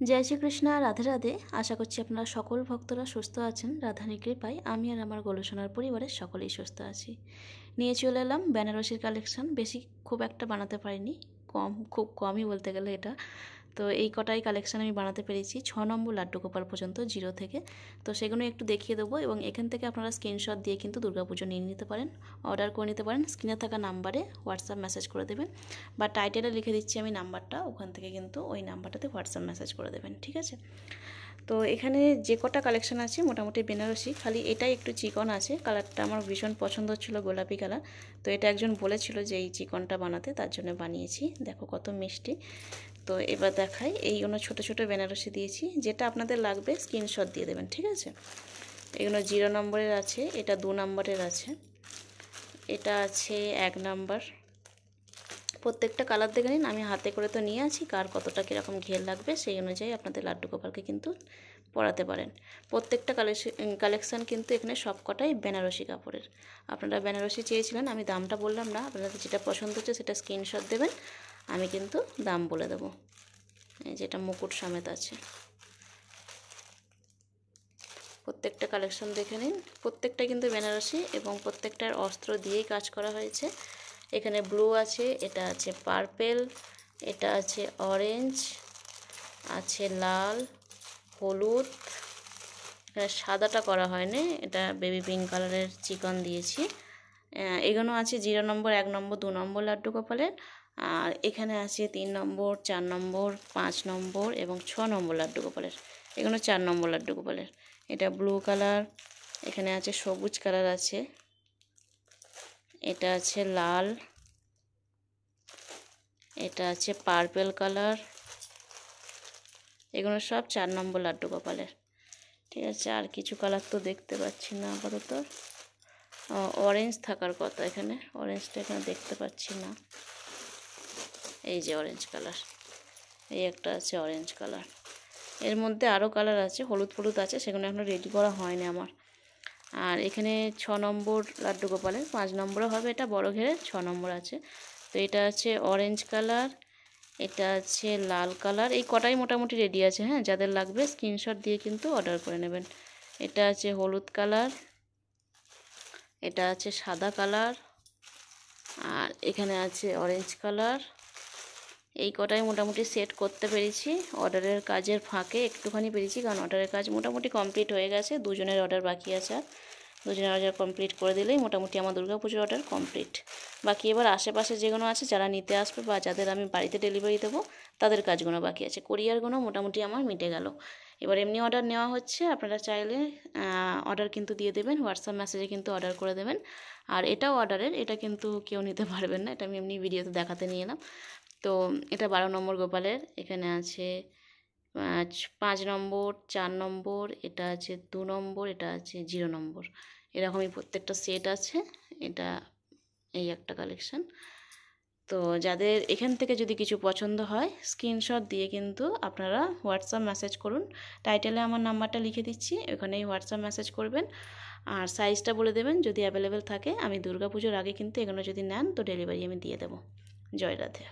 জয় শ্রীকৃষ্ণ, রাধে রাধে। আশা করছি আপনারা সকল ভক্তরা সুস্থ আছেন। রাধারানীর কৃপায় আমি আর আমার গোলসোনার পরিবারের সকলেই সুস্থ আছি। নিয়ে চলে এলাম বেনারসির কালেকশন। বেশি খুব একটা বানাতে পারিনি, খুব কমই বলতে গেলে এটা। তো এই কটাই কালেকশান আমি বানাতে পেরেছি 6 নম্বর লাড্ডু গোপাল পর্যন্ত, 0 থেকে। তো সেগুলো একটু দেখিয়ে দেবো এবং এখান থেকে আপনারা স্ক্রিনশট দিয়ে কিন্তু দুর্গাপুজো নিয়ে নিতে পারেন, অর্ডার করে নিতে পারেন। স্ক্রিনে থাকা নাম্বারে হোয়াটসঅ্যাপ মেসেজ করে দেবেন, বা টাইটেলে লিখে দিচ্ছি আমি নাম্বারটা, ওখান থেকে কিন্তু ওই নাম্বারটাতে হোয়াটসঅ্যাপ মেসেজ করে দেবেন, ঠিক আছে। তো এখানে যে কটা কালেকশান আছে মোটামুটি বেনারসি, খালি এটাই একটু চিকন আছে। কালারটা আমার ভীষণ পছন্দ হচ্ছিল, গোলাপি কালার। তো এটা একজন বলেছিল যে এই চিকনটা বানাতে, তার জন্য বানিয়েছি। দেখো কত মিষ্টি। তো এবার দেখাই, এইগুলো ছোটো ছোটো বেনারসি দিয়েছি। যেটা আপনাদের লাগবে স্ক্রিনশট দিয়ে দেবেন, ঠিক আছে। এগুলো 0 নম্বরের আছে, এটা 2 নম্বরের আছে, এটা আছে 1 নম্বর। প্রত্যেকটা কালার দেখে নিন। আমি হাতে করে তো নিয়ে আছি, কার কতটা কীরকম ঘের লাগবে সেই অনুযায়ী আপনাদের লাড্ডু গোপালকে কিন্তু পরাতে পারেন। প্রত্যেকটা কালেকশান কিন্তু এখানে সব কটাই বেনারসি কাপড়ের। আপনারা বেনারসি চেয়েছিলেন, আমি দামটা বললাম না। আপনাদের যেটা পছন্দ হচ্ছে সেটা স্ক্রিনশট দেবেন, আমি কিন্তু দাম বলে দেবো। এই যেটা মুকুট সমেত আছে, প্রত্যেকটা কালেকশন দেখে নিন। প্রত্যেকটা কিন্তু বেনারসি এবং প্রত্যেকটার অস্ত্র দিয়েই কাজ করা হয়েছে। এখানে ব্লু আছে, এটা আছে পার্পেল, এটা আছে অরেঞ্জ, আছে লাল, হলুদ। এখানে সাদাটা করা হয়নি, এটা বেবি পিঙ্ক কালারের চিকন দিয়েছি। এগুলো আছে 0 নম্বর, 1 নম্বর, 2 নম্বর লাড্ডু গোপালের। আর এখানে আছে 3 নম্বর, 4 নম্বর, 5 নম্বর এবং 6 নম্বর লাড্ডু গোপালের। এগুলো 4 নম্বর লাড্ডু গোপালের। এটা ব্লু কালার, এখানে আছে সবুজ কালার আছে, এটা আছে লাল, এটা আছে পার্পেল কালার। এগুলো সব 4 নম্বর লাড্ডু গোপালের, ঠিক আছে। আর কিছু কালার তো দেখতে পাচ্ছি না আপাতত। অরেঞ্জ থাকার কথা এখানে, অরেঞ্জটা এখানে দেখতে পাচ্ছি না। এই যে অরেঞ্জ কালার, এই একটা আছে অরেঞ্জ কালার। এর মধ্যে আরও কালার আছে, হলুদ হলুদ আছে, সেগুলো এখনও রেডি করা হয়নি আমার। আর এখানে 6 নম্বর লাড্ডু গোপালের, 5 নম্বরও হবে, এটা বড় ঘেরে 6 নম্বর আছে। তো এটা আছে অরেঞ্জ কালার, এটা আছে লাল কালার। এই কটাই মোটামুটি রেডি আছে, হ্যাঁ। যাদের লাগবে স্ক্রিনশট দিয়ে কিন্তু অর্ডার করে নেবেন। এটা আছে হলুদ কালার, এটা আছে সাদা কালার, আর এখানে আছে অরেঞ্জ কালার। এই কটাই মোটামুটি সেট করতে পেরেছি অর্ডারের কাজের ফাঁকে, একটুখানি পেরেছি, কারণ অর্ডারের কাজ মোটামুটি কমপ্লিট হয়ে গেছে। 2 জনের অর্ডার বাকি আছে, আর 2 জনের অর্ডার কমপ্লিট করে দিলেই মোটামুটি আমার দুর্গাপুজোর অর্ডার কমপ্লিট। বাকি এবার আশেপাশে যেগুলো আছে, যারা নিতে আসবে বা যাদের আমি বাড়িতে ডেলিভারি দেবো, তাদের কাজগুলো বাকি আছে। কোরিয়ারগুলো মোটামুটি আমার মিটে গেল। এবার এমনি অর্ডার নেওয়া হচ্ছে, আপনারা চাইলে অর্ডার কিন্তু দিয়ে দেবেন, হোয়াটসঅ্যাপ মেসেজে কিন্তু অর্ডার করে দেবেন। আর এটাও অর্ডারের, এটা কিন্তু কেউ নিতে পারবেন না, এটা আমি এমনি ভিডিওতে দেখাতে নিয়ে এলাম। তো এটা 12 নম্বর গোপালের। এখানে আছে 5 নম্বর, 4 নম্বর, এটা আছে 2 নম্বর, এটা আছে 0 নম্বর। এরকমই প্রত্যেকটা সেট আছে। এটা এই একটা কালেকশন। তো যাদের এখান থেকে যদি কিছু পছন্দ হয়, স্ক্রিনশট দিয়ে কিন্তু আপনারা হোয়াটসঅ্যাপ মেসেজ করুন। টাইটেলে আমার নাম্বারটা লিখে দিচ্ছি, ওখানেই হোয়াটসঅ্যাপ মেসেজ করবেন। আর সাইজটা বলে দেবেন, যদি অ্যাভেলেবেল থাকে। আমি দুর্গাপুজোর আগে কিন্তু এগুলো যদি নেন তো ডেলিভারি আমি দিয়ে দেবো। জয় রাধে।